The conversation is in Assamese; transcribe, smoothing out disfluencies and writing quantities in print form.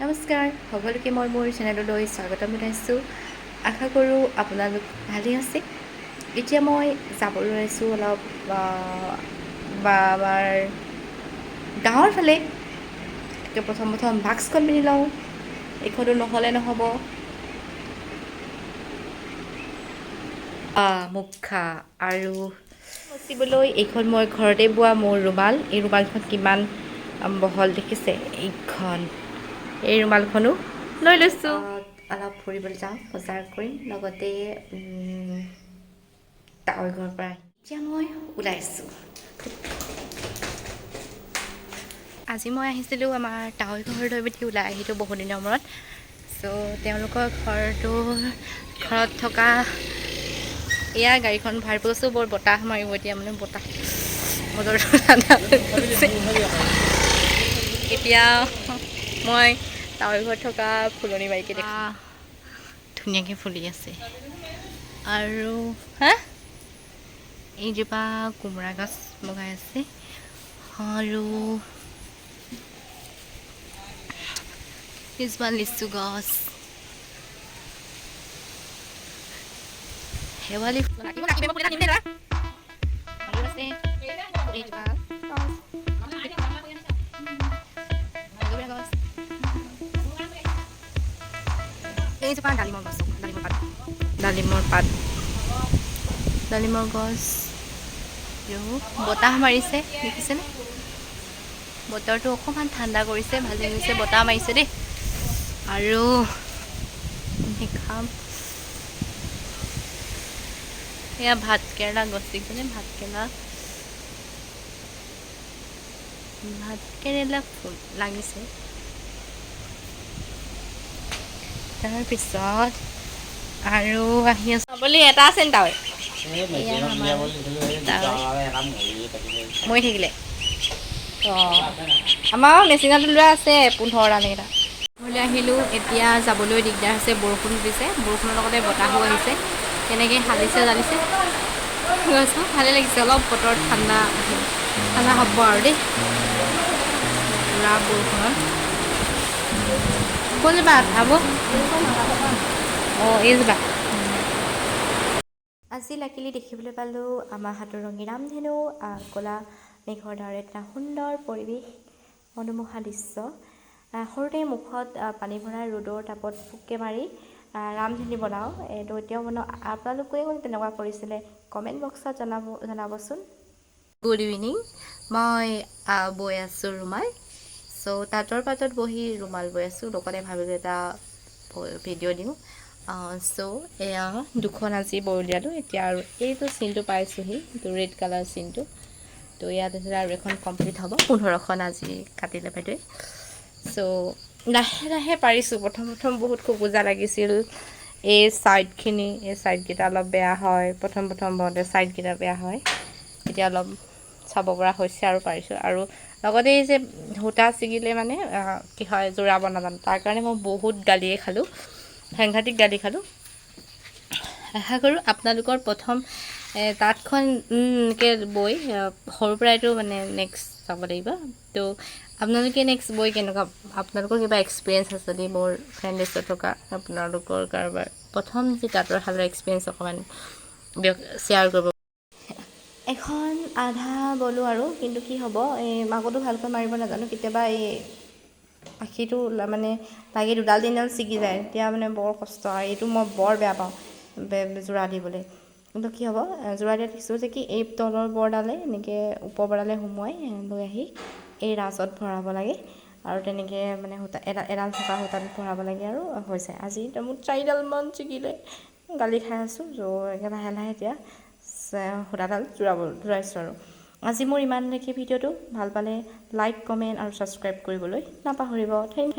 নমস্কাৰ, সকলোকে মই মোৰ চেনেললৈ স্বাগতম জনাইছোঁ। আশা কৰোঁ আপোনালোক ভালেই আছে। এতিয়া মই যাবলৈ আছোঁ অলপ আমাৰ গাঁৱৰ ফালে। প্ৰথম মাস্কখন পিন্ধি লওঁ, এইখনো নহ'লে নহ'ব। মুখা আৰু মচিবলৈ এইখন মই ঘৰতে বোৱা মোৰ ৰুমাল। এই ৰুমালখন কিমান বহল দেখিছে। এই ৰুমালখনো লৈ লৈছোঁ। অলপ ফুৰিবলৈ যাওঁ, বজাৰ কৰিম, লগতে তাৱৈ ঘৰৰ পৰা এতিয়া মই ওলাইছোঁ। আজি মই আহিছিলোঁ আমাৰ তাৱৈ ঘৰলৈ বুলি ওলাই আহিলোঁ বহু দিনৰ মূৰত। চ' তেওঁলোকৰ ঘৰত থকা এয়া গাড়ীখন ভাড় কৰিছোঁ। বৰ বতাহ মাৰিব এতিয়া, মানে বতাহ বতৰটো ঠাণ্ডা হৈছে। এতিয়া মই তাৱৈ ঘৰত থকা ফুলনি বাৰীকে দেখোঁ, ধুনীয়াকৈ ফুলি আছে। আৰু এইজোপা কোমোৰা গছ লগাই আছে, আৰু এইজোপা লিচু গছ, শেৱালি ফুল এইজোপা ডালিমৰ গছ, ডালিমৰ গছ। বতাহ মাৰিছে দেখিছেনে? বতৰটো অকণমান ঠাণ্ডা কৰিছে, ভালেই হৈছে, বতাহ মাৰিছে দেই। আৰু খাম এয়া ভাত কেৰেলা গছ দেখিছেনে? ভাত কেৰেলা ফুল লাগিছে। তাৰপিছত আৰু আহি আছোঁ বুলি এটা আছে নি তাৱৈ মৰি থাকিলে। আমাৰ মেচিনত ওলোৱা আছে 15টা নেকি। ঘৰলৈ আহিলোঁ। এতিয়া যাবলৈ দিগদাৰ হৈছে, বৰষুণ দিছে, বৰষুণৰ লগতে বতাহো আহিছে। কেনেকৈ হালিছে জানিছে গছবোৰ, ভালেই লাগিছে। অলপ বতৰ ঠাণ্ডা হ'ব আৰু দেই, পুৰা বৰষুণত। কোনজোপা এইজোপা। আজি লাকিলি দেখিবলৈ পালোঁ আমাৰ হাতৰঙী ৰামধেনু, ক'লা মেঘৰ দ্বাৰা এটা সুন্দৰ পৰিৱেশ, মনোমোহা দৃশ্য। সৰুতে মুখত পানী ভৰাই ৰ'দৰ তাপত ফুকে মাৰি ৰামধেনু বনাওঁ। এইটো এতিয়াও বনাওঁ। আপোনালোকেও তেনেকুৱা কৰিছিলে? কমেণ্ট বক্সত জনাবচোন। Good evening. মই বৈ আছোঁ ৰুমাল। চ' তাঁতৰ পাতত বহি ৰুমাল বৈ আছোঁ, লগতে ভাবিলোঁ এটা ভিডিঅ' দিওঁ। চ' এয়া দুখন আজি বৈ উলিয়ালোঁ। এতিয়া আৰু এইটো চিনটো পাইছোঁহি, এইটো ৰেড কালাৰ চিনটো। তো ইয়াত আৰু এখন কমপ্লিট হ'ব। 15খন আজি কাটিলে বাইদেৱে। চ' লাহে লাহে পাৰিছোঁ। প্ৰথম বহুত খোকোজা লাগিছিল। এই ছাইডকেইটা অলপ বেয়া হয়। প্ৰথম বওঁতে ছাইডকেইটা বেয়া হয়। এতিয়া অলপ চাব পৰা হৈছে আৰু পাৰিছোঁ। আৰু লগতে এই যে সূতা ছিগিলে মানে কি হয়, জোৰাব নাজানো, তাৰ কাৰণে মই বহুত গালিয়ে খালোঁ, সাংঘাতিক গালি খালোঁ। আশা কৰোঁ আপোনালোকৰ প্ৰথম তাঁতখন এনেকৈ বৈ সৰুৰ পৰাইতো মানে নেক্সট যাব লাগিব। তো আপোনালোকে নেক্সট বৈ কেনেকুৱা, আপোনালোকৰ কিবা এক্সপিৰিয়েঞ্চ আছে যদি মোৰ ফ্ৰেণ্ড লিষ্টত থকা আপোনালোকৰ কাৰোবাৰ প্ৰথম যি তাঁতৰ শালৰ এক্সপিৰিয়েঞ্চ অকণমান শ্বেয়াৰ কৰিব। এখন আধা বলোঁ আৰু, কিন্তু কি হ'ব, এই মাকতো ভালকৈ মাৰিব নাজানো। কেতিয়াবা এই আশীটো মানে লাগি দুডাল তিনিডাল ছিগি যায়, তেতিয়া মানে বৰ কষ্ট। আৰু এইটো মই বৰ বেয়া পাওঁ যোৰা দিবলৈ। কিন্তু কি হ'ব, যোৰা দিয়া দেখিছোঁ যে কি এই তলৰ বৰডালে এনেকৈ ওপৰ বৰডালে সোমোৱাই লৈ আহি এই ৰাঁচত ভৰাব লাগে, আৰু তেনেকৈ মানে সূতা এডাল থকা সূতাত ভৰাব লাগে, আৰু হৈ যায়। আজি মোৰ 4ডালমান ছিগিলে, গালি খাই আছোঁ। ত' লাহে লাহে এতিয়া সূতাডাল জোৰাইছোঁ আৰু। আজি মোৰ ইমানলৈকে ভিডিঅ'টো। ভাল পালে লাইক, কমেণ্ট আৰু ছাবস্ক্ৰাইব কৰিবলৈ নাপাহৰিব। Thank U.